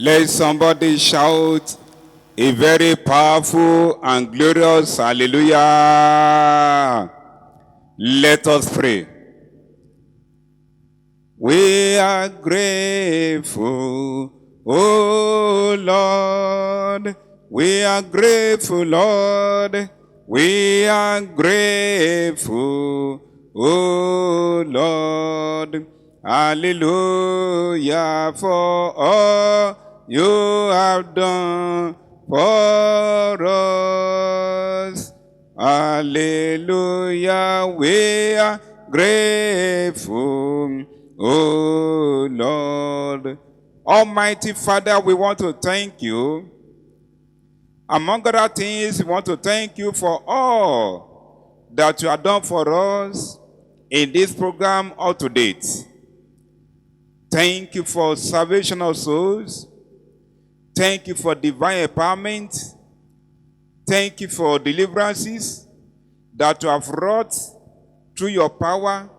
Let somebody shout a very powerful and glorious hallelujah. Let us pray. We are grateful, oh Lord. We are grateful, Lord. We are grateful, oh Lord. Hallelujah for all you have done for us. Hallelujah, we are grateful, oh Lord. Almighty Father, we want to thank you. Among other things, we want to thank you for all that you have done for us in this program up to date. Thank you for salvation of souls. Thank you for divine empowerment. Thank you for deliverances that you have wrought through your power.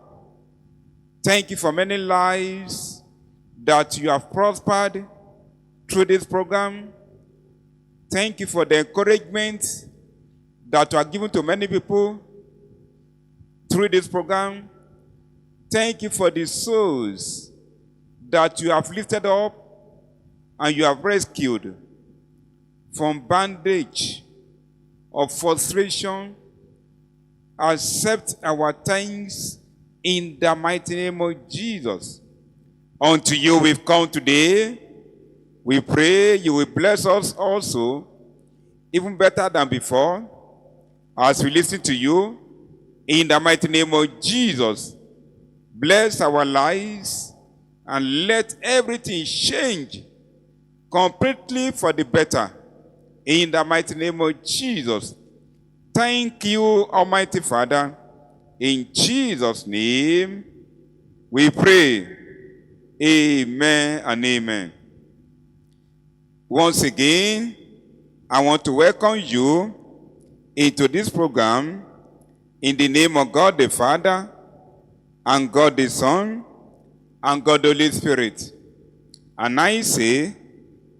Thank you for many lives that you have prospered through this program. Thank you for the encouragement that you are given to many people through this program. Thank you for the souls that you have lifted up and you have rescued from bondage of frustration. Accept our thanks in the mighty name of Jesus. Unto you we've come today. We pray you will bless us also, even better than before, as we listen to you. In the mighty name of Jesus, bless our lives and let everything change completely for the better. In the mighty name of Jesus. Thank you, Almighty Father. In Jesus' name, we pray. Amen and amen. Once again, I want to welcome you into this program in the name of God the Father, and God the Son, and God the Holy Spirit. And I say,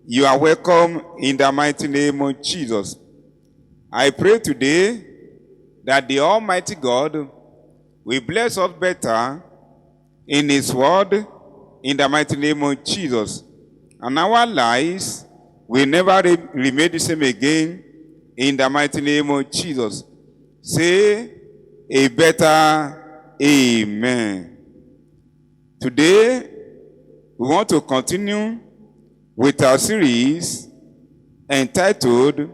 you are welcome in the mighty name of Jesus. I pray today that the Almighty God will bless us better in His word in the mighty name of Jesus. And our lives will never remain the same again in the mighty name of Jesus. Say a better amen. Today, we want to continue with our series entitled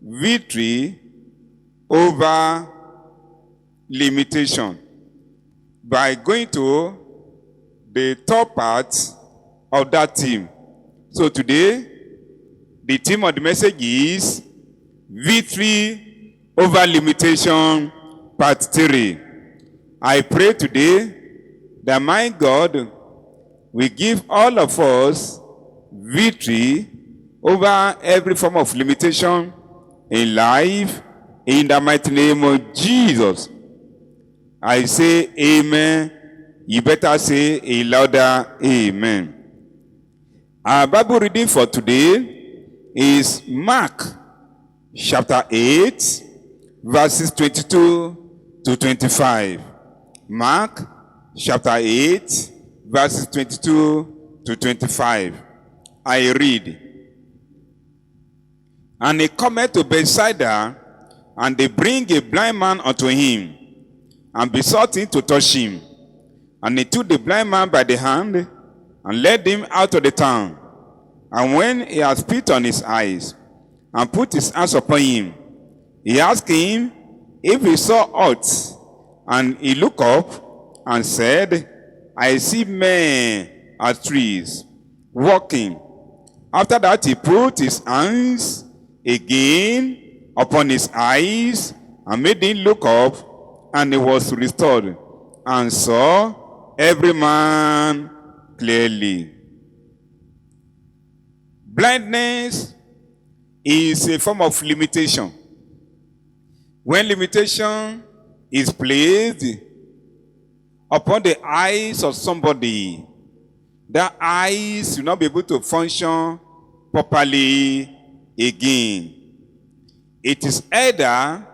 Victory Over Limitation, by going to the top part of that theme. So today, the theme of the message is Victory Over Limitation, Part 3. I pray today that my God will give all of us victory over every form of limitation in life, in the mighty name of Jesus. I say amen. You better say a louder amen. Our Bible reading for today is Mark chapter 8, verses 22 to 25. Mark chapter 8, verses 22 to 25. I read. And he cometh to Bethsaida, and they bring a blind man unto him, and besought him to touch him. And he took the blind man by the hand, and led him out of the town. And when he had spit on his eyes, and put his hands upon him, he asked him if he saw aught. And he looked up, and said, I see men as trees, walking. After that he put his hands again upon his eyes, and made him look up, and he was restored, and saw every man clearly. Blindness is a form of limitation. When limitation is placed upon the eyes of somebody, that eyes will not be able to function properly again. It is either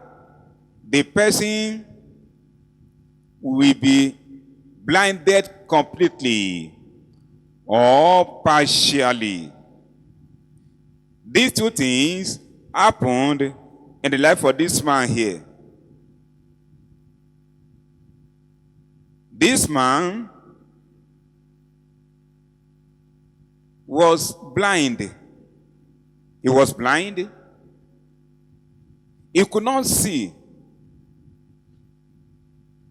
the person will be blinded completely or partially. These two things happened in the life of this man here. This man was blind. He was blind. He could not see.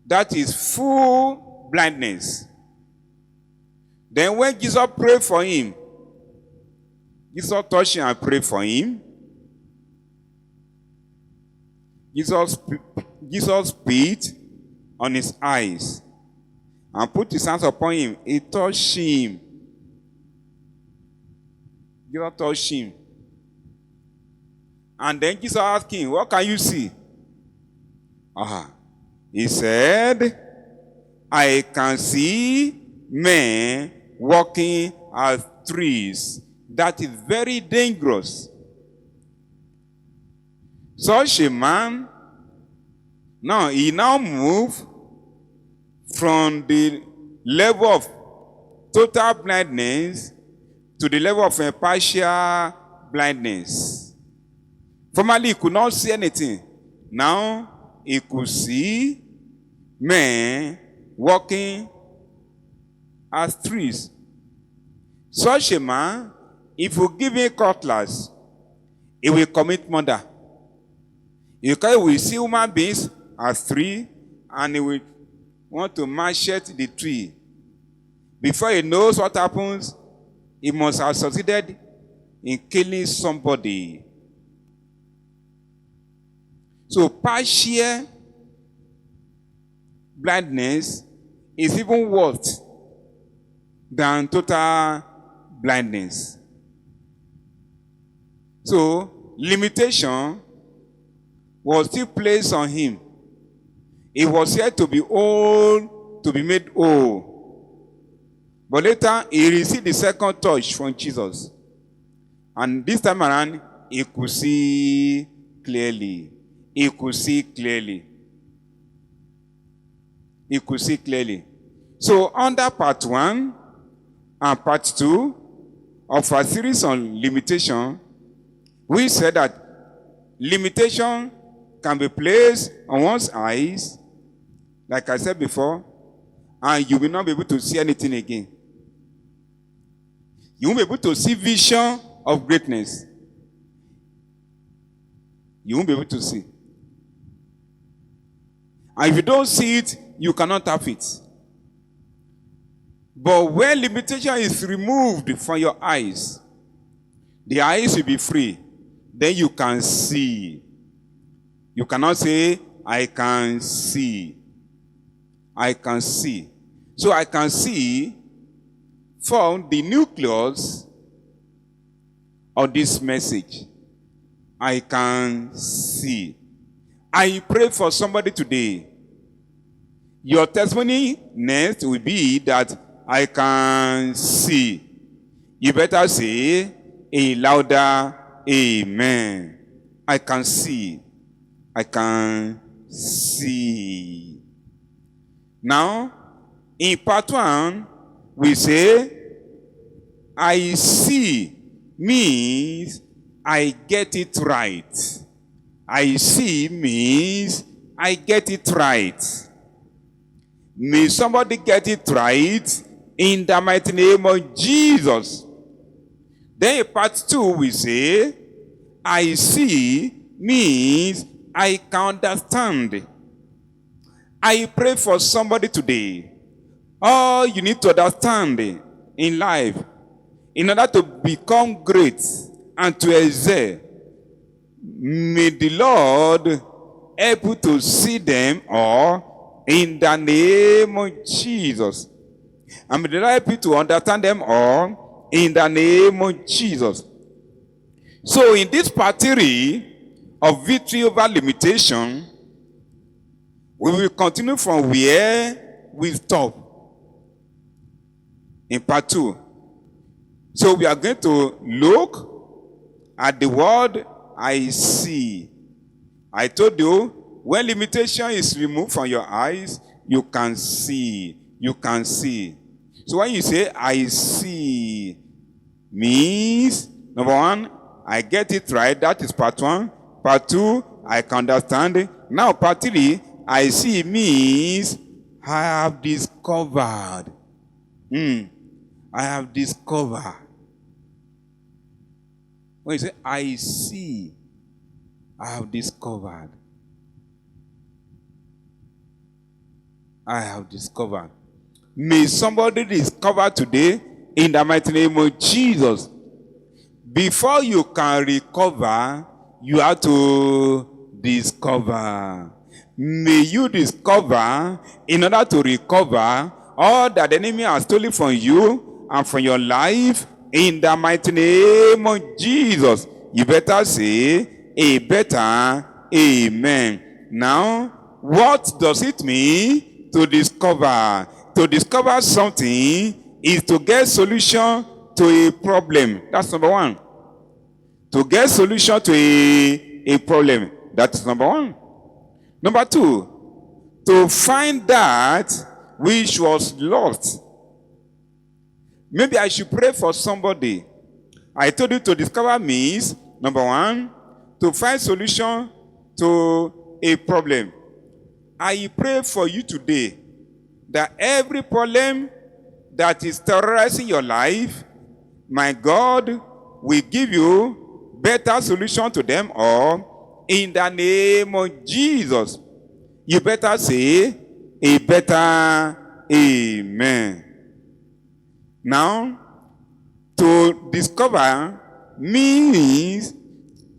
That is full blindness. Then when Jesus prayed for him, Jesus touched him and prayed for him. Jesus spit on his eyes and put his hands upon him. He touched him. Jesus touched him. And then Jesus asked him, what can you see? He said, I can see men walking as trees. That is very dangerous. Such a man, he now moved from the level of total blindness to the level of partial blindness. Formerly, he could not see anything. Now, he could see men walking as trees. Such a man, if you give him cutlass, he will commit murder. He will see human beings as trees, and he will want to machete the tree. Before he knows what happens, he must have succeeded in killing somebody. So partial blindness is even worse than total blindness. So limitation was still placed on him. He was said to be old, to be made old. But later, he received the second touch from Jesus. And this time around, he could see clearly. He could see clearly. He could see clearly. So under part 1 and part 2 of our series on limitation, we said that limitation can be placed on one's eyes, like I said before, and you will not be able to see anything again. You won't be able to see vision of greatness. You won't be able to see. And if you don't see it, you cannot have it. But when limitation is removed from your eyes, the eyes will be free. Then you can see. You cannot say, I can see. I can see. So I can see from the nucleus of this message. I can see. I pray for somebody today. Your testimony next will be that I can see. You better say a louder amen. I can see. I can see. Now, in part 1, we say, I see means I get it right. I see means I get it right. May somebody get it right in the mighty name of Jesus. Then in part 2, we say, I see means I can understand. I pray for somebody today. All you need to understand in life, in order to become great and to excel, may the Lord help you to see them all in the name of Jesus. And may the Lord help you to understand them all in the name of Jesus. So in this part 3 of victory over limitation, we will continue from where we stop in part 2. So we are going to look At the word, I see. I told you, when limitation is removed from your eyes, you can see. You can see. So when you say, I see, means, number one, I get it right. That is part one. Part two, I can understand it. Now, part three, I see means I have discovered. I have discovered. When you say, I see, I have discovered. I have discovered. May somebody discover today in the mighty name of Jesus. Before you can recover, you have to discover. May you discover in order to recover all that the enemy has stolen from you and from your life in the mighty name of Jesus. You better say a better amen. Now, what does it mean to discover? To discover something is to get solution to a problem. That's number one. To get solution to a problem. That's number one. Number two, to find that which was lost. Maybe I should pray for somebody. I told you to discover means, number one, to find solution to a problem. I pray for you today that every problem that is terrorizing your life, my God will give you better solution to them all in the name of Jesus. You better say a better amen. Now, to discover means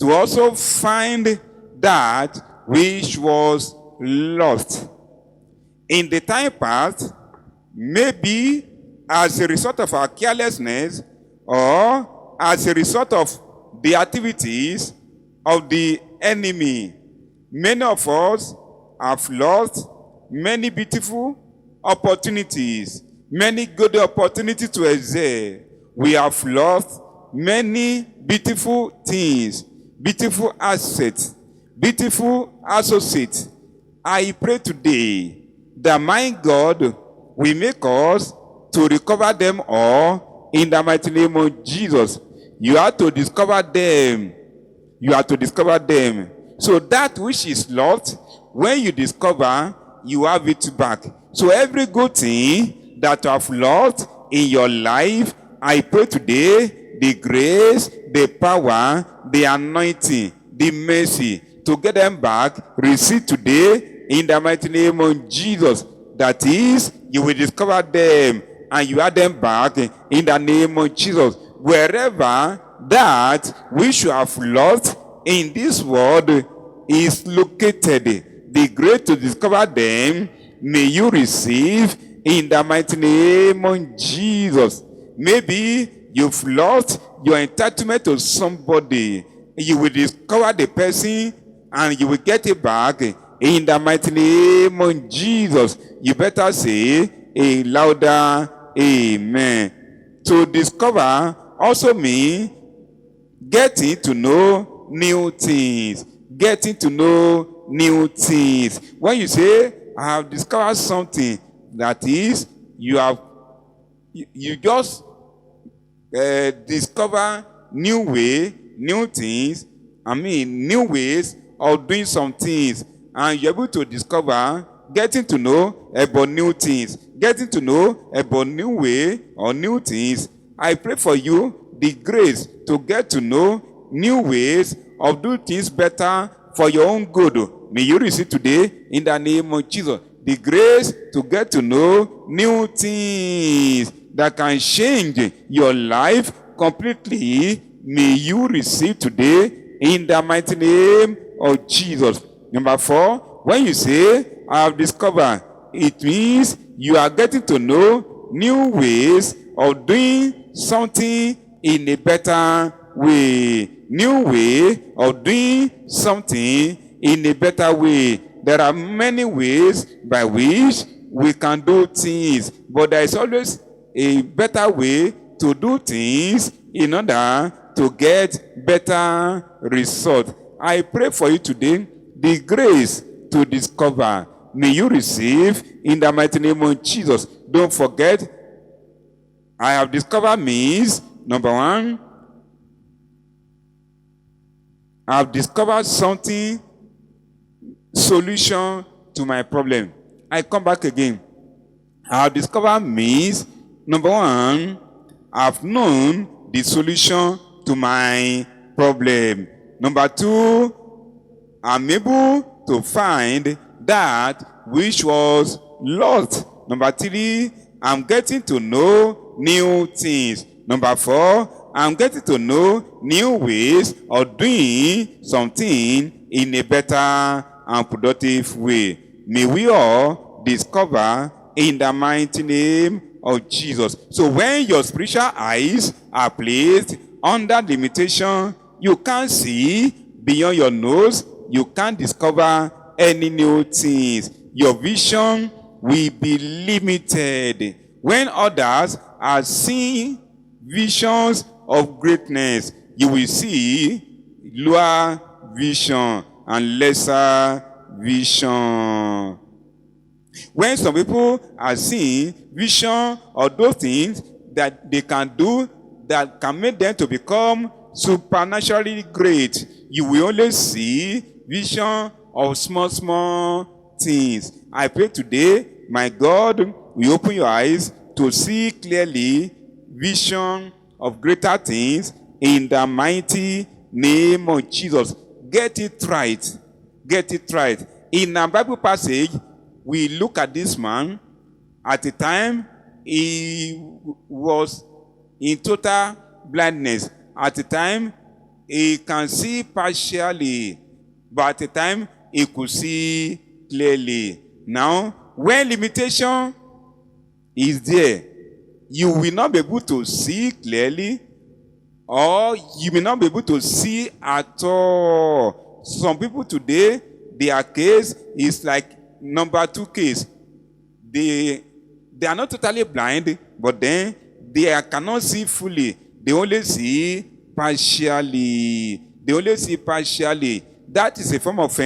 to also find that which was lost. In the time past, maybe as a result of our carelessness or as a result of the activities of the enemy, many of us have lost many beautiful opportunities, many good opportunities to excel. We have lost many beautiful things, beautiful assets, beautiful associates. I pray today that my God will make us to recover them all in the mighty name of Jesus. You have to discover them. You have to discover them. So that which is lost, when you discover, you have it back. So every good thing that you have lost in your life, I pray today, the grace, the power, the anointing, the mercy to get them back, receive today in the mighty name of Jesus. That is, you will discover them and you have them back in the name of Jesus. Wherever that which you have lost in this world is located, the grace to discover them, may you receive in the mighty name of Jesus. Maybe you've lost your entitlement to somebody. You will discover the person and you will get it back in the mighty name of Jesus. You better say a louder amen. To discover also means getting to know new things. Getting to know new things. When you say, I have discovered something, that is, you just discover new way, new things, new ways of doing some things. And you're able to discover, getting to know about new things, getting to know about new way or new things. I pray for you the grace to get to know new ways of doing things better for your own good. May you receive today in the name of Jesus the grace to get to know new things that can change your life completely. May you receive today in the mighty name of Jesus. Number 4, when you say, I have discovered, it means you are getting to know new ways of doing something in a better way. New way of doing something in a better way. There are many ways by which we can do things, but there is always a better way to do things in order to get better result. I pray for you today, the grace to discover. May you receive in the mighty name of Jesus. Don't forget, I have discovered means, number one, I have discovered something, solution to my problem. I come back again. I have discovered means, number one, I have known the solution to my problem. Number two, I'm able to find that which was lost. Number three, I'm getting to know new things. Number four, I'm getting to know new ways of doing something in a better and productive way. May we all discover in the mighty name of Jesus. So when your spiritual eyes are placed under limitation, you can't see beyond your nose, you can't discover any new things. Your vision will be limited. When others are seeing visions of greatness, you will see lower vision and lesser vision. When some people are seeing vision of those things that they can do that can make them to become supernaturally great, you will only see vision of small things. I pray today, my God, will open your eyes to see clearly vision of greater things in the mighty name of Jesus. Get it right. Get it right. In a Bible passage, we look at this man. At the time, he was in total blindness. At the time, he can see partially, but at the time, he could see clearly. Now, when limitation is there, you will not be able to see clearly, or you may not be able to see at all. Some people today, their case is like number 2 case. They are not totally blind, but then they cannot see fully. They only see partially. They only see partially. That is a form of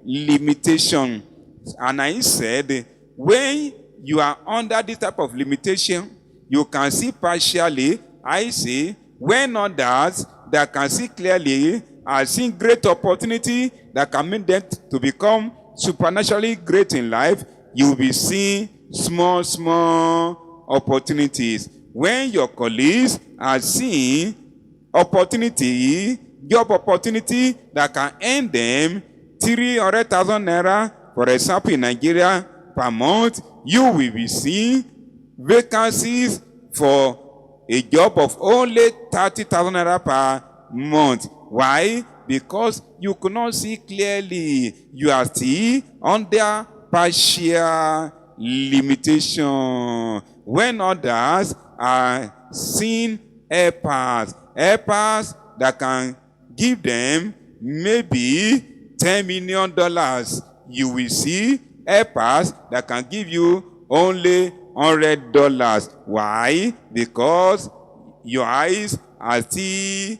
limitation. And I said, when you are under this type of limitation, you can see partially. I say, when others that can see clearly are seeing great opportunity that can make them to become supernaturally great in life, you will be seeing small opportunities. When your colleagues are seeing opportunity, job opportunity that can earn them 300,000 naira, for example, in Nigeria, per month, you will be seeing vacancies for a job of only 30,000 naira per month. Why? Because you could not see clearly. You are still under partial limitation. When others are seeing helpers that can give them maybe $10 million, you will see helpers that can give you only $100. Why? Because your eyes are still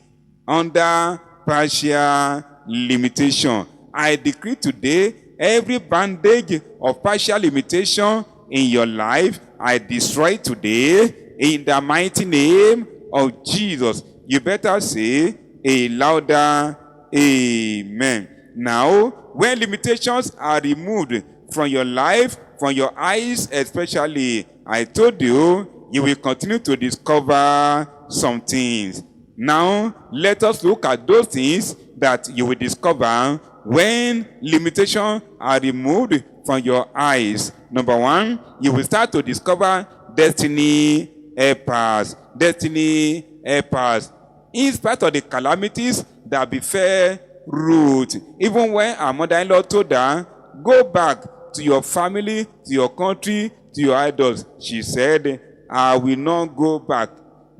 under partial limitation. I decree today, every bandage of partial limitation in your life, I destroy today in the mighty name of Jesus. You better say a louder amen. Now, when limitations are removed from your life, from your eyes especially, I told you, you will continue to discover some things. Now, let us look at those things that you will discover when limitations are removed from your eyes. Number one, you will start to discover destiny helpers. Destiny helpers. In spite of the calamities that befell Ruth, even when her mother-in-law told her, go back to your family, to your country, to your idols, she said, I will not go back.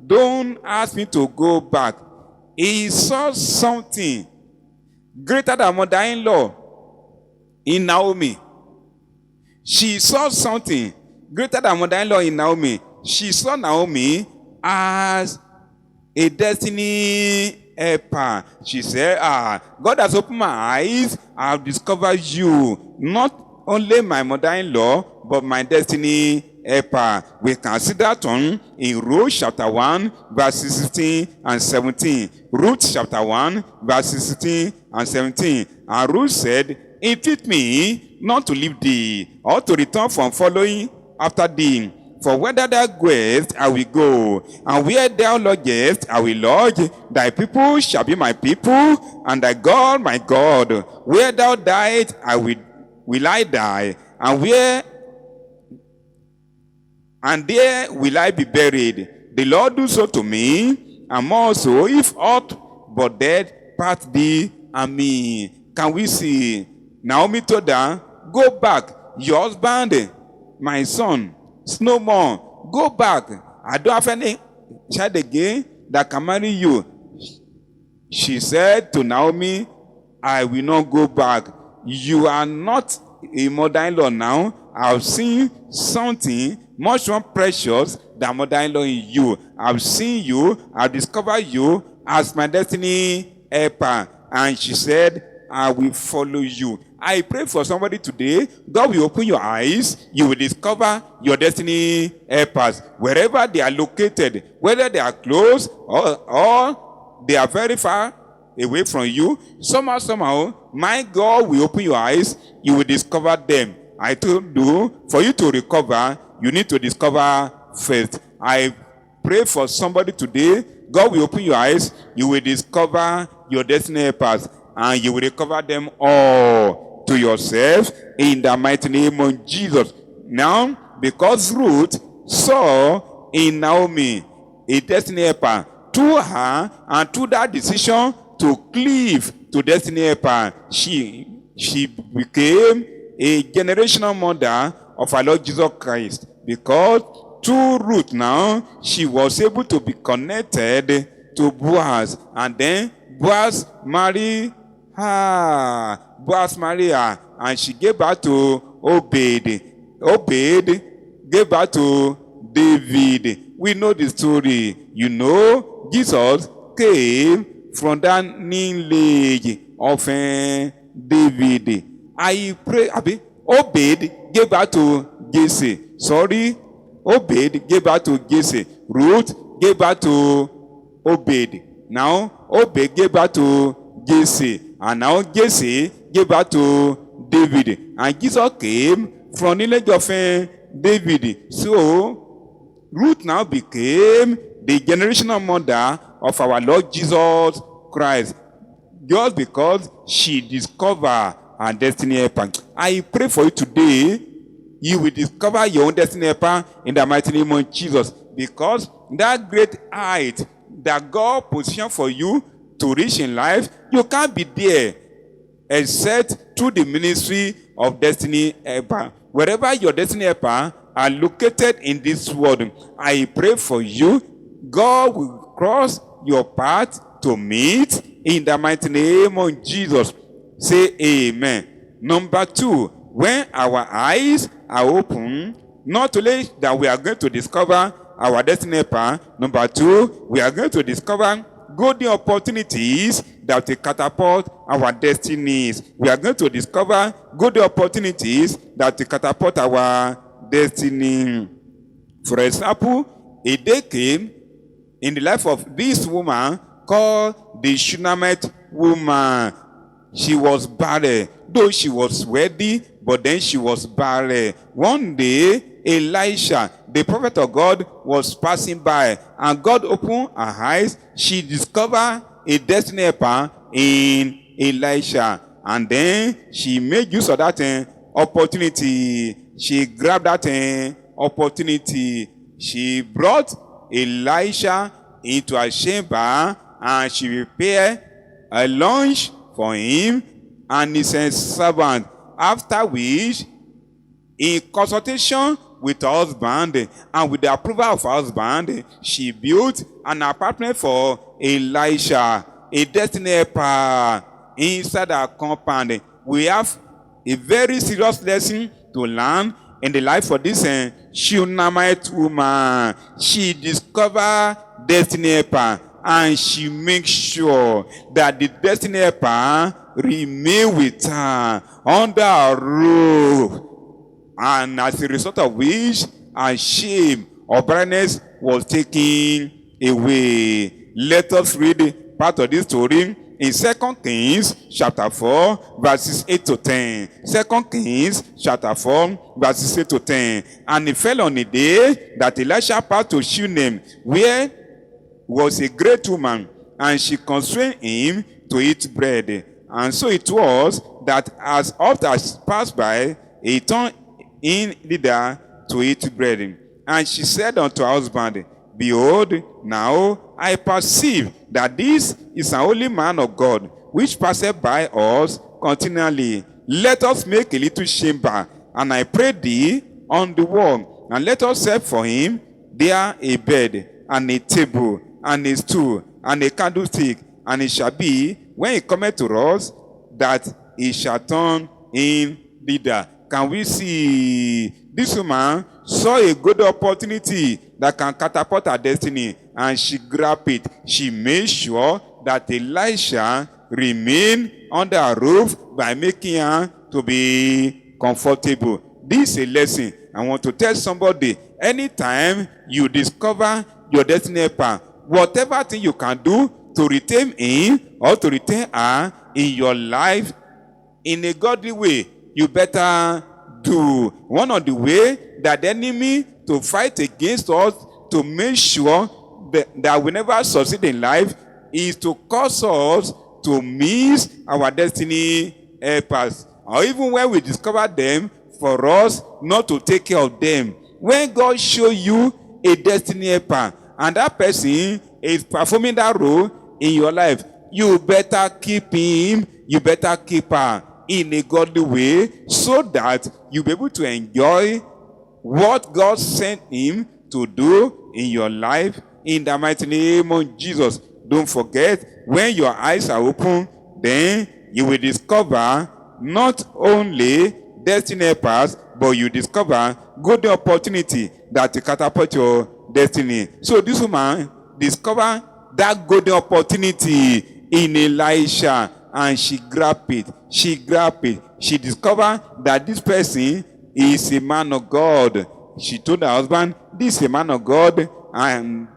Don't ask me to go back. He saw something greater than mother-in-law in Naomi. She saw something greater than mother-in-law in Naomi. She saw Naomi as a destiny helper. She said, God has opened my eyes. I've discovered you. Not only my mother-in-law, but my destiny helper. We can see that one in Ruth chapter 1, verses 16 and 17. Ruth chapter 1, verses 16 and 17. And Ruth said, entreat me not to leave thee, or to return from following after thee. For whether thou goest, I will go, and where thou lodgest, I will lodge. Thy people shall be my people, and thy God my God. Where thou diest, will I die, and there will I be buried. The Lord do so to me, and more so, if aught but death part thee and me. Can we see? Naomi told her, go back, your husband, my son, it's no more. Go back. I don't have any child again that can marry you. She said to Naomi, I will not go back. You are not a mother-in-law now. I've seen something much more precious than mother-in-law in you. I've seen you. I've discovered you as my destiny helper. And she said, I will follow you. I pray for somebody today. God will open your eyes. You will discover your destiny helpers. Wherever they are located, whether they are close or they are very far away from you, somehow, my God will open your eyes. You will discover them. I told you, for you to recover, you need to discover first. I pray for somebody today. God will open your eyes. You will discover your destiny helpers, and you will recover them all to yourself in the mighty name of Jesus. Now, because Ruth saw in Naomi a destiny helper, through her and through that decision to cleave to destiny helper, she became a generational mother of our Lord Jesus Christ. Because through Ruth now, she was able to be connected to Boaz, and then Boaz married her. And she gave birth to Obed. Obed gave birth to David. We know the story. You know, Jesus came from that lineage of David. I pray, Obed gave birth to Jesse. Obed gave birth to Jesse. Ruth gave birth to Obed. Now, Obed gave birth to Jesse. And now Jesse gave birth to David. And Jesus came from the lineage of David. So, Ruth now became the generational mother of our Lord Jesus Christ. Just because she discovered her destiny helper. I pray for you today, you will discover your own destiny helper in the mighty name of Jesus. Because that great height that God positioned for you to reach in life, you can't be there except through the ministry of destiny helper. Wherever your destiny helper are located in this world, I pray for you, God will cross your path to meet in the mighty name of Jesus. Say amen. Number 2, when our eyes are open, not only that we are going to discover our destiny helper, number 2, we are going to discover golden opportunities that will catapult our destinies. We are going to discover golden opportunities that will catapult our destiny. For example, a day came in the life of this woman called the Shunammite woman. She was barren. Though she was wealthy, but then she was barren. One day, Elisha, the prophet of God, was passing by, and God opened her eyes. She discovered a destiny helper in Elisha, and then she made use of that opportunity. She grabbed that opportunity. She brought Elisha into her chamber, and she prepared a lunch for him and his servant. After which, in consultation with her husband and with the approval of her husband, she built an apartment for Elisha, a destiny helper, inside her compound. We have a very serious lesson to learn in the life of this Shunammite woman. She discovered destiny helper. and she makes sure that the destiny helper remain with her under her roof. And as a result of which, her shame or barrenness was taken away. Let us read part of this story in 2 Kings chapter 4, verses 8 to 10. 2 Kings chapter 4, verses 8 to 10. And it fell on a day that Elisha passed to Shunem, where was a great woman, and she constrained him to eat bread. And so it was that as oft as passed by, he turned in thither to eat bread. And she said unto her husband, Behold, now I perceive that this is an holy man of God, which passeth by us continually. Let us make a little chamber, and I pray thee, on the wall, and let us set for him there a bed, and a table, and a stool, and a candlestick. And it shall be, when he cometh to us, that he shall turn in thither. Can we see this woman saw a good opportunity that can catapult her destiny, and she grabbed it. She made sure that Elisha remained under her roof by making her to be comfortable. This is a lesson I want to tell somebody. Anytime you discover your destiny helper, whatever thing you can do to retain him or to retain her in your life in a godly way, you better do. One of the way that the enemy to fight against us to make sure that we never succeed in life is to cause us to miss our destiny helpers. Or even when we discover them, for us not to take care of them. When God show you a destiny helper and that person is performing that role in your life, you better keep him, you better keep her in a godly way, so that you'll be able to enjoy what God sent him to do in your life, in the mighty name of Jesus. Don't forget, when your eyes are open, then you will discover not only destiny helpers, but you discover good opportunity that will catapult your destiny. So this woman discovered that good opportunity in Elisha, and she grabbed it. She grabbed it. She discovered that this person is a man of God. She told her husband, this is a man of God, and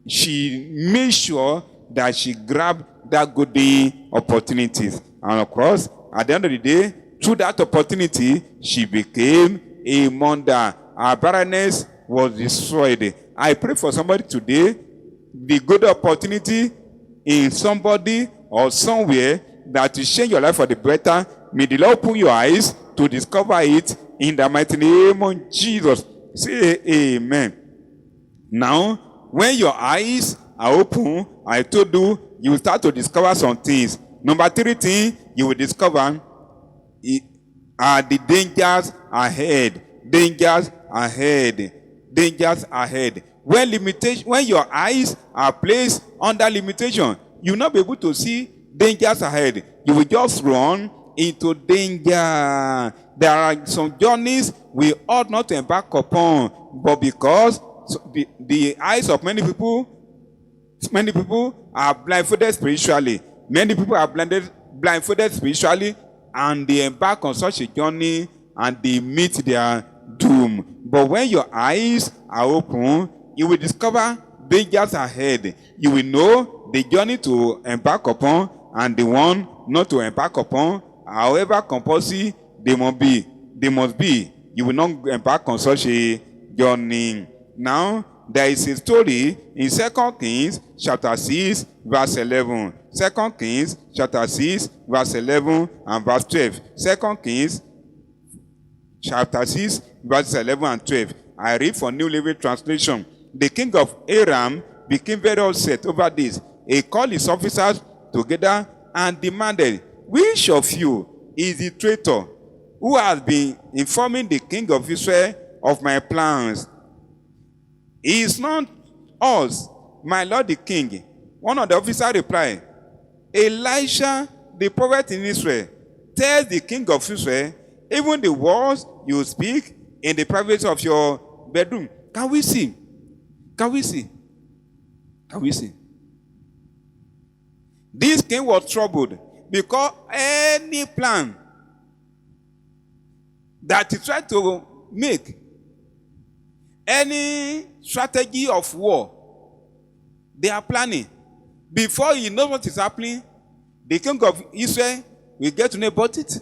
she made sure that she grabbed that good opportunities. And of course, at the end of the day, through that opportunity, she became a mother. Her barrenness was destroyed. I pray for somebody today, the good opportunity in somebody or somewhere that will change your life for the better. May the Lord open your eyes to discover it in the mighty name of Jesus. Say amen. Now, when your eyes are open, I told you, you will start to discover some things. Number 3 thing you will discover are the dangers ahead. Dangers ahead. Dangers ahead. When your eyes are placed under limitation, you will not be able to see dangers ahead. You will just run into danger. There are some journeys we ought not to embark upon, but because the eyes of many people are blindfolded spiritually. Many people are blindfolded spiritually, and they embark on such a journey and they meet their doom. But when your eyes are open, you will discover dangers ahead. You will know the journey to embark upon and the one not to embark upon. However compulsory they must be. You will not embark on such a journey. Now, there is a story in 2 Kings chapter 6, verse 11. 2 Kings chapter 6, verse 11 and verse 12. 2 Kings chapter 6, verse 11 and 12. I read from New Living Translation. The king of Aram became very upset over this. He called his officers together and demanded, which of you is the traitor who has been informing the king of Israel of my plans? It is not us, my lord the king. One of the officers replied, Elisha, the prophet in Israel, tells the king of Israel, even the words you speak in the privacy of your bedroom. Can we see? Can we see? Can we see? This king was troubled because any plan that he tried to make, any strategy of war, they are planning. Before he knows what is happening, the king of Israel will get to know about it.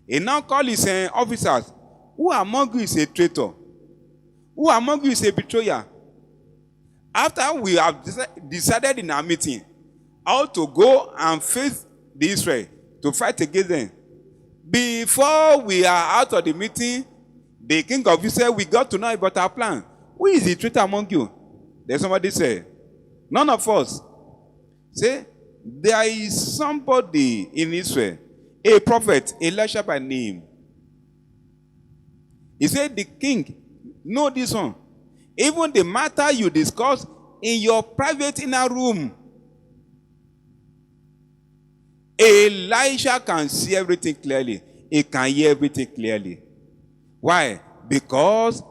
He now called his officers. Who among you is a traitor? Who among you is a betrayer? After we have decided in our meeting how to go and face the Israel to fight against them, before we are out of the meeting, the king of Israel, we got to know about our plan. Who is the traitor among you? Then somebody said, none of us. Say, there is somebody in Israel, a prophet, Elisha by name. He said, the king, know this one. Even the matter you discuss in your private inner room, Elisha can see everything clearly. He can hear everything clearly. Why? Because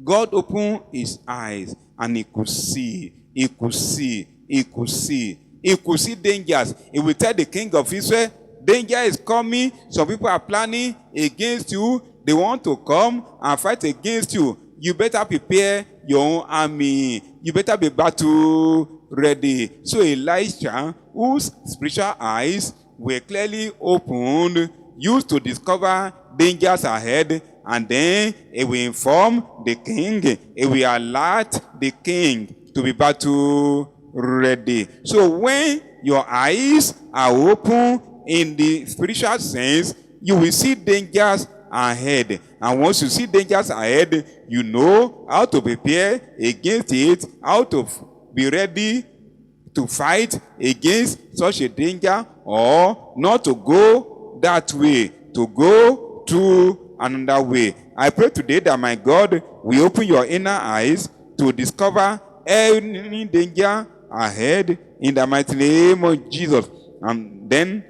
God opened his eyes and he could see. He could see. He could see. He could see dangers. He will tell the king of Israel, danger is coming. Some people are planning against you. They want to come and fight against you. You better prepare your own army. You better be battle ready. So Elisha, whose spiritual eyes were clearly opened, used to discover dangers ahead, and then he will inform the king. He will alert the king to be battle ready. So when your eyes are open in the spiritual sense, you will see dangers ahead. And once you see dangers ahead, you know how to prepare against it, how to be ready to fight against such a danger, or not to go that way, to go through another way. I pray today that my God will open your inner eyes to discover any danger ahead in the mighty name of Jesus. And then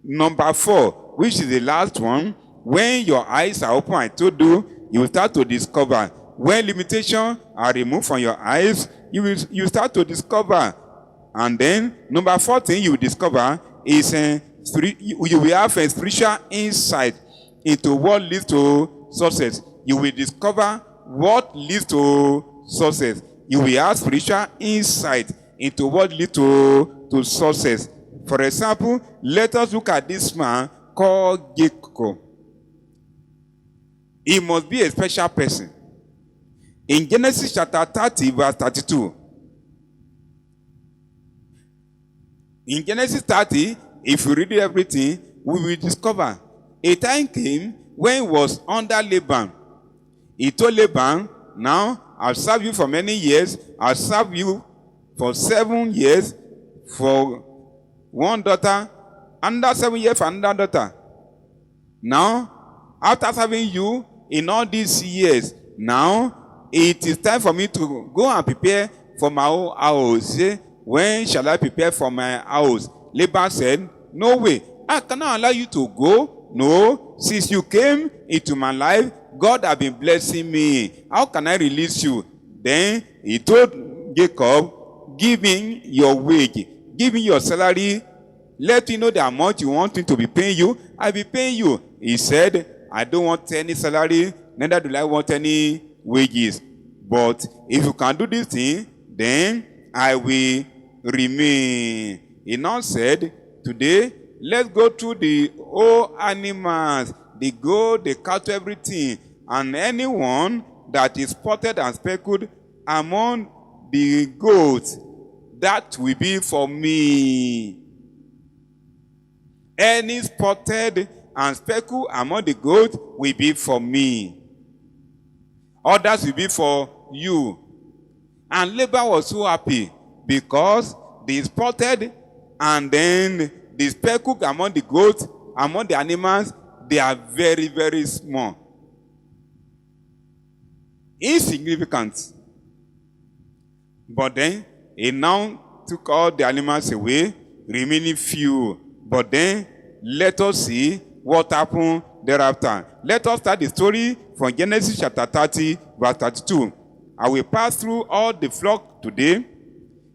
number 4, which is the last one, when your eyes are open, I told you, you will start to discover. When limitations are removed from your eyes, you start to discover. And then number 4 thing you will discover is you will have a spiritual insight into what leads to success. You will discover what leads to success. You will have spiritual insight into what leads to success. For example, let us look at this man called Jacob. He must be a special person. In Genesis chapter 30, verse 32. In Genesis 30, if you read everything, we will discover a time came when he was under Laban. He told Laban, now I've served you for many years. I've served you for 7 years for one daughter, another 7 years for another daughter. Now, after serving you in all these years, now it is time for me to go and prepare for my own house. Say, when shall I prepare for my house? Laban said, no way. I cannot allow you to go. No, since you came into my life, God has been blessing me. How can I release you? Then he told Jacob, give him your wage, give him your salary, let me know the amount you want him to be paying you. I'll be paying you. He said, I don't want any salary, neither do I want any wages. But if you can do this thing, then I will remain. He now said, today, let's go through the whole animals, the goat, the cattle, everything. And anyone that is spotted and speckled among the goats, that will be for me. Any spotted and speckled among the goats will be for me. Others will be for you. And Laban was so happy because the spotted and then the speckled among the goats, among the animals, they are very, very small. Insignificant. But then, he now took all the animals away, remaining few. But then, let us see what happened thereafter. Let us start the story from Genesis chapter 30, verse 32. I will pass through all the flock today,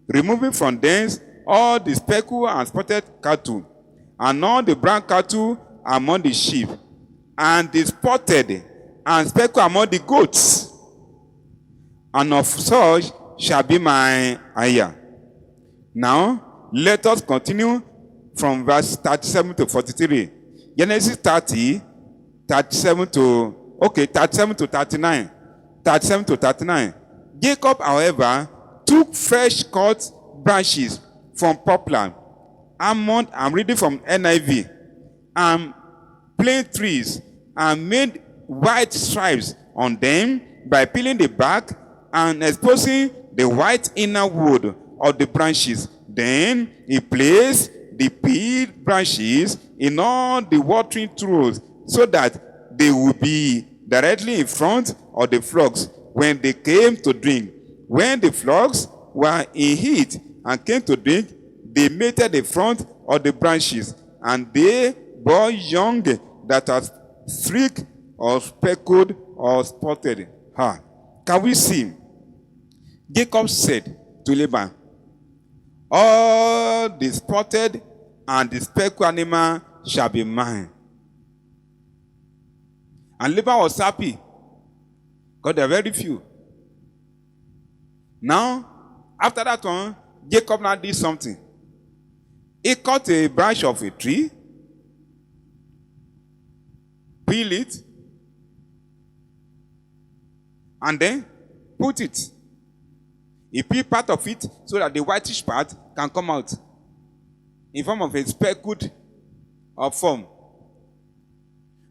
removing from thence all the speckled and spotted cattle, and all the brown cattle among the sheep, and the spotted and speckled among the goats. And of such shall be my hire. Now, let us continue from verse 37 to 43. Genesis 30, 37 to 39. 37 to 39. Jacob, however, took fresh cut branches from poplar, almond, I'm reading from NIV, and plane trees, and made white stripes on them by peeling the bark and exposing the white inner wood of the branches. Then he placed the peeled branches in all the watering troughs, so that they would be directly in front of the flocks when they came to drink. When the flocks were in heat and came to drink, they mated the front of the branches, and they bore young that are streaked or speckled or spotted. Can we see? Jacob said to Laban, all the spotted and the speckled animal shall be mine. And Laban was happy, because there are very few. Now, after that one, Jacob now did something. He cut a branch of a tree, peel it, and then put it. He peeled part of it so that the whitish part can come out in form of a speckled form.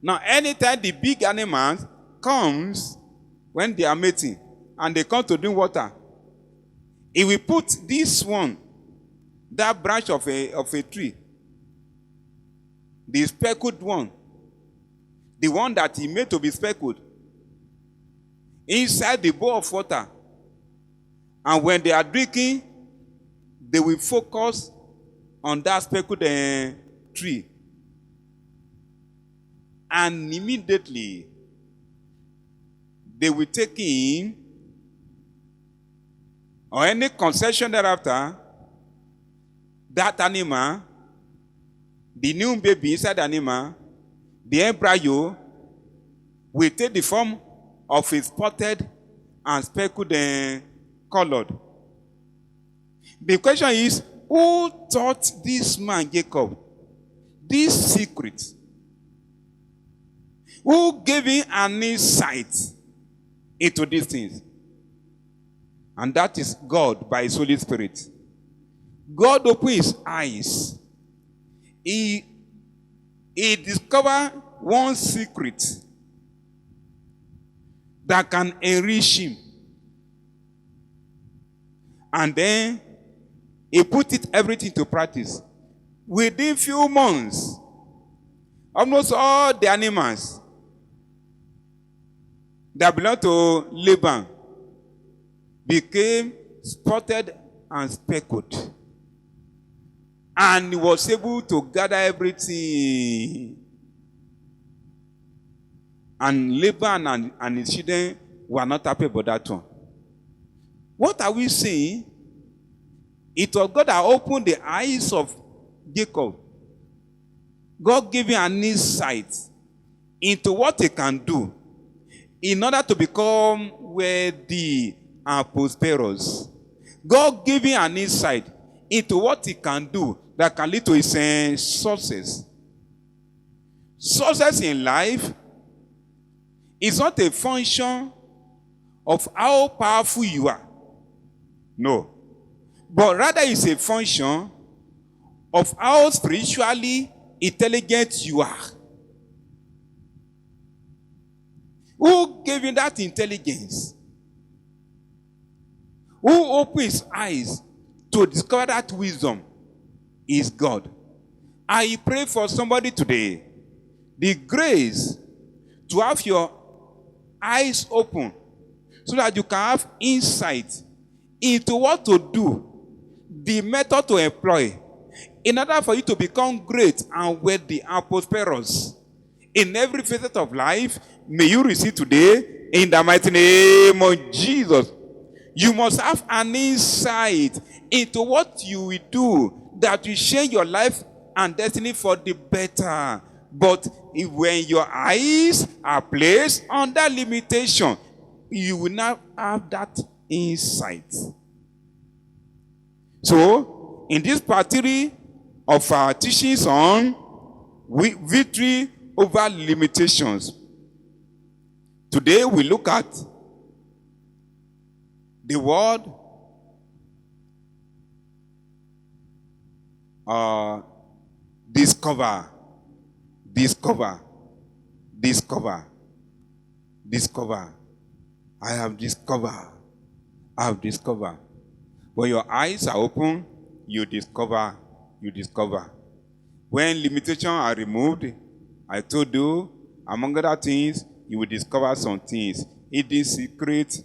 Now, anytime the big animals comes when they are mating and they come to drink water, he will put this one, that branch of a tree, the speckled one, the one that he made to be speckled, inside the bowl of water. And when they are drinking, they will focus on that speckled tree. And immediately, they will take in, or any concession thereafter, that animal, the new baby inside the animal, the embryo, will take the form of a spotted and speckled colored. The question is, who taught this man, Jacob, this secret? Who gave him an insight into these things? And that is God by his Holy Spirit. God opened his eyes. He discovered one secret that can enrich him. And then he put everything to practice. Within few months, almost all the animals that belonged to Laban became spotted and speckled. And he was able to gather everything. And Laban and his children were not happy about that one. What are we saying? It was God that opened the eyes of Jacob. God gave him an insight into what he can do in order to become worthy and prosperous. God gave him an insight into what he can do that can lead to his success. Success in life is not a function of how powerful you are. No. But rather it's a function of how spiritually intelligent you are. Who gave you that intelligence? Who opened his eyes to discover that wisdom is God. I pray for somebody today, the grace to have your eyes open so that you can have insight into what to do, the method to employ, in order for you to become great and wealthy and prosperous in every facet of life. May you receive today in the mighty name of Jesus. You must have an insight into what you will do that will change your life and destiny for the better. But when your eyes are placed under limitation, you will not have that insight. So, in this part 3 of our teachings on victory over limitations, today we look at the word discover. Discover. Discover. Discover. I have discovered. I have discovered. When your eyes are open, you discover. You discover. When limitations are removed, I told you, among other things, you will discover some things. Hidden secrets,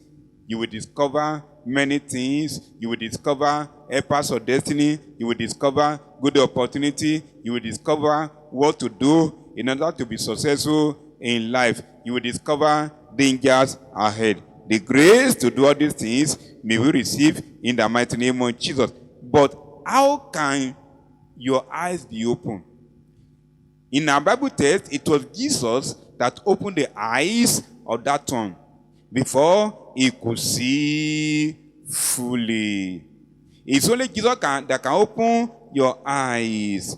you will discover many things. You will discover helpers of destiny. You will discover good opportunity. You will discover what to do in order to be successful in life. You will discover dangers ahead. The grace to do all these things may we receive in the mighty name of Jesus. But how can your eyes be open? In our Bible text, it was Jesus that opened the eyes of that one before he could see fully. It's only Jesus that can open your eyes.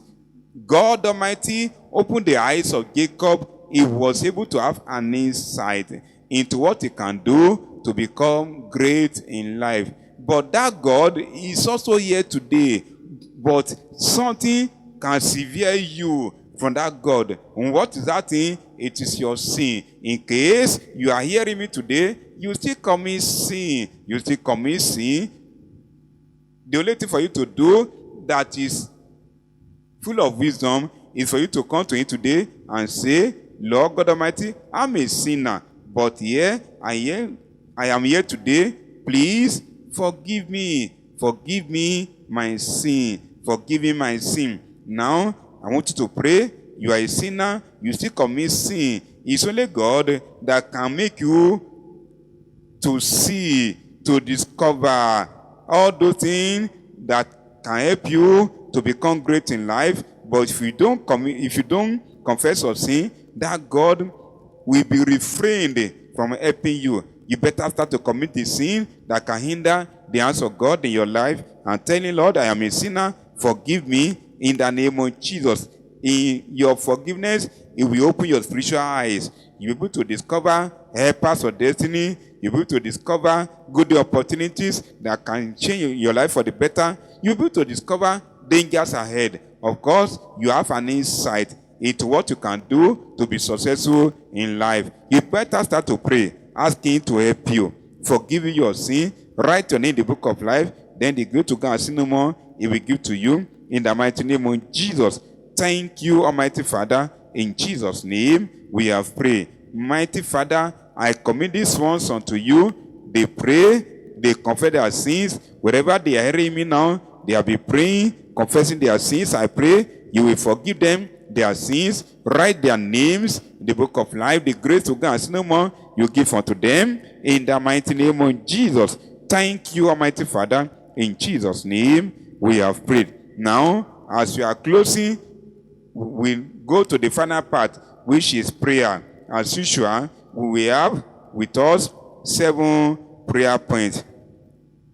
God Almighty opened the eyes of Jacob. He was able to have an insight into what he can do to become great in life. But that God is also here today. But something can sever you from that God. And what is that thing? It is your sin. In case you are hearing me today, you still commit sin. You still commit sin. The only thing for you to do that is full of wisdom is for you to come to him today and say, Lord God Almighty, I'm a sinner, but I am here today. Please forgive me. Forgive me my sin. Forgive me my sin. Now, I want you to pray. You are a sinner. You still commit sin. It's only God that can make you to see, to discover all those things that can help you to become great in life. But if you don't confess your sin, that God will be refrained from helping you. You better start to commit the sin that can hinder the answer of God in your life and telling Lord, I am a sinner. Forgive me in the name of Jesus. In your forgiveness, it will open your spiritual eyes. You'll be able to discover helpers of destiny. You'll be able to discover good opportunities that can change your life for the better. You'll be able to discover dangers ahead. Of course, you have an insight into what you can do to be successful in life. You better start to pray, asking to help you, forgive you your sin, write your name in the book of life, then the grace to God and sin no more, He will give to you in the mighty name of Jesus. Thank you, Almighty Father. In Jesus' name, we have prayed. Mighty Father, I commit these ones unto you. They pray, they confess their sins. Wherever they are hearing me now, they have been praying, confessing their sins. I pray you will forgive them their sins, write their names in the book of life. The grace to God and sin no more, you give unto them in the mighty name of Jesus. Thank you, Almighty Father. In Jesus' name, we have prayed. Now, as we are closing, we'll go to the final part, which is prayer. As usual, we have with us 7 prayer points.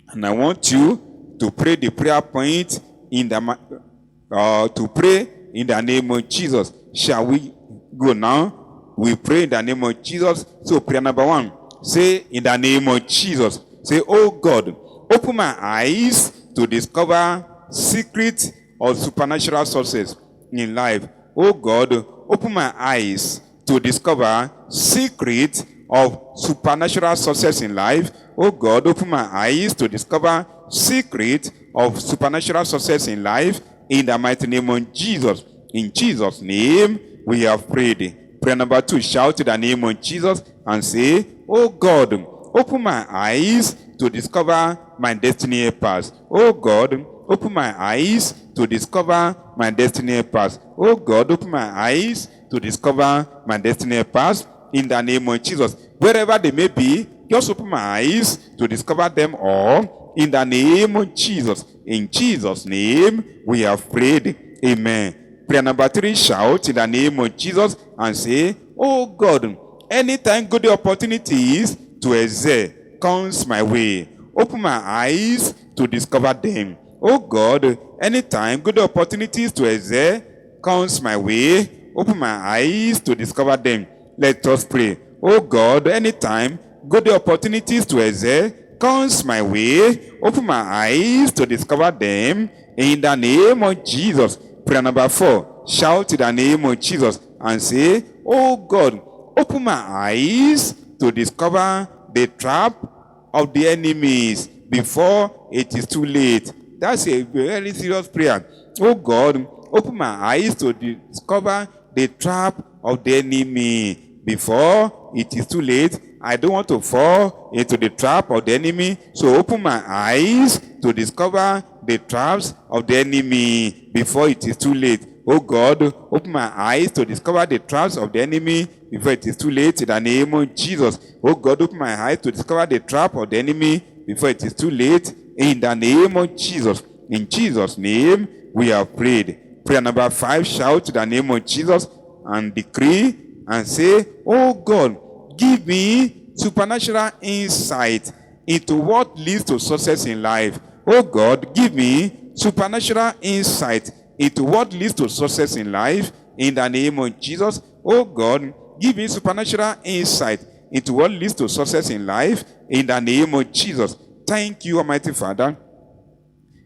And I want you to pray the prayer point in the name of Jesus. Shall we go now? We pray in the name of Jesus. So prayer number 1. Say in the name of Jesus. Say, oh God, open my eyes to discover secret of supernatural success in life. Oh God, open my eyes to discover secret of supernatural success in life. Oh God, open my eyes to discover secret of supernatural success in life in the mighty name of Jesus. In Jesus' name, we have prayed. Prayer number 2, shout in the name of Jesus and say, oh God, open my eyes to discover my destiny path. Oh God, open my eyes to discover my destiny path. Oh God, open my eyes to discover my destiny path in the name of Jesus. Wherever they may be, Just open my eyes to discover them all in the name of Jesus. In Jesus' name, we have prayed. Amen. Prayer number 3, shout in the name of Jesus and say, oh God, anytime good opportunities to excel comes my way, open my eyes to discover them. Oh God, anytime good opportunities to excel comes my way, open my eyes to discover them. Let us pray. Oh God, anytime good opportunities to excel comes my way, open my eyes to discover them in the name of Jesus. Prayer number 4, shout in the name of Jesus and say, oh God, open my eyes to discover the trap of the enemies before it is too late. That's a very serious prayer. Oh God, open my eyes to discover the trap of the enemy before it is too late. I don't want to fall into the trap of the enemy, so open my eyes to discover the traps of the enemy before it is too late. Oh God, open my eyes to discover the traps of the enemy before it is too late in the name of Jesus. Oh God, open my eyes to discover the trap of the enemy before it is too late in the name of Jesus. In Jesus' name, we have prayed. Prayer number 5, shout in the name of Jesus and decree and say, oh God, give me supernatural insight into what leads to success in life. Oh God, give me supernatural insight into what leads to success in life in the name of Jesus. Oh God, give me supernatural insight into what leads to success in life in the name of Jesus. Thank you, Almighty Father.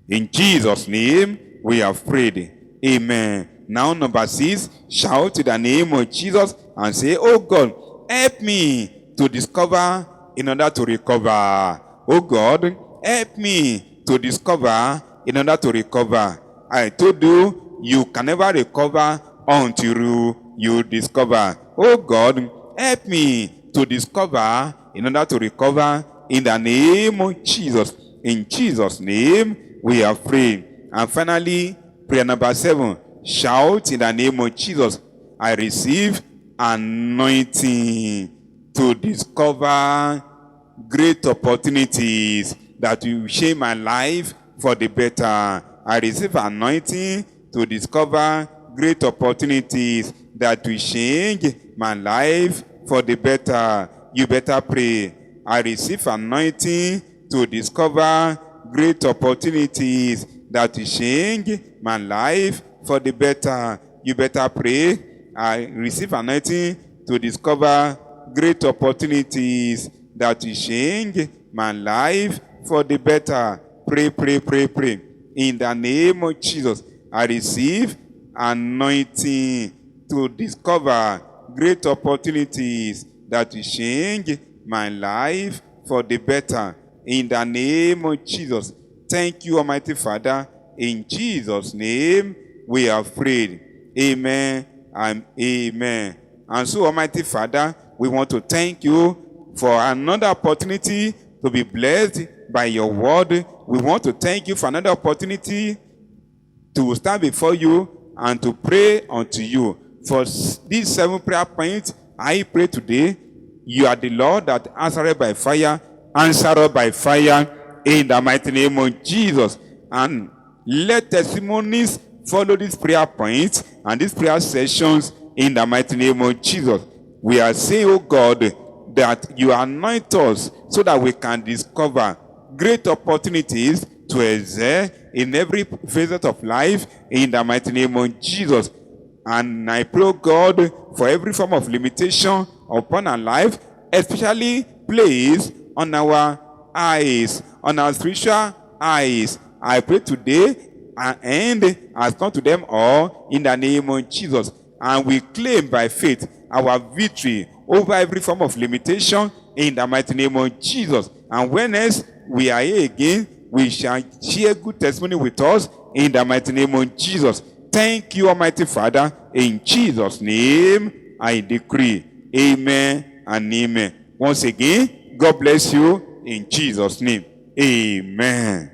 In Jesus' name, we have prayed. Amen. Now, number 6, shout in the name of Jesus and say, oh God, help me to discover in order to recover. Oh God, help me to discover in order to recover. I told you, you can never recover until you discover. Oh God, help me to discover in order to recover in the name of Jesus. In Jesus' name, we have prayed. And finally, prayer number 7, shout in the name of Jesus. I receive anointing to discover great opportunities that will shape my life for the better. I receive anointing to discover great opportunities that will change my life for the better. You better pray. I receive anointing to discover great opportunities that will change my life for the better. You better pray. I receive anointing to discover great opportunities that will change my life for the better. Pray, pray, pray, pray. In the name of Jesus, I receive anointing to discover great opportunities that will change my life for the better. In the name of Jesus. Thank you, Almighty Father. In Jesus' name, we have prayed. Amen and amen. And so, Almighty Father, we want to thank you for another opportunity to be blessed by your word. We want to thank you for another opportunity to stand before you and to pray unto you. For these 7 prayer points, I pray today, you are the Lord that answered by fire, answered by fire in the mighty name of Jesus. And let testimonies follow these prayer points and these prayer sessions in the mighty name of Jesus. We are saying, oh God, that you anoint us so that we can discover great opportunities to excel in every facet of life in the mighty name of Jesus. And I pray, God, for every form of limitation upon our life, especially placed on our eyes, on our spiritual eyes. I pray today an end has come to them all in the name of Jesus. And we claim by faith our victory over every form of limitation in the mighty name of Jesus. And when else we are here again, we shall share good testimony with us in the mighty name of Jesus. Thank you, Almighty Father. In Jesus' name, I decree. Amen and amen. Once again, God bless you in Jesus' name. Amen.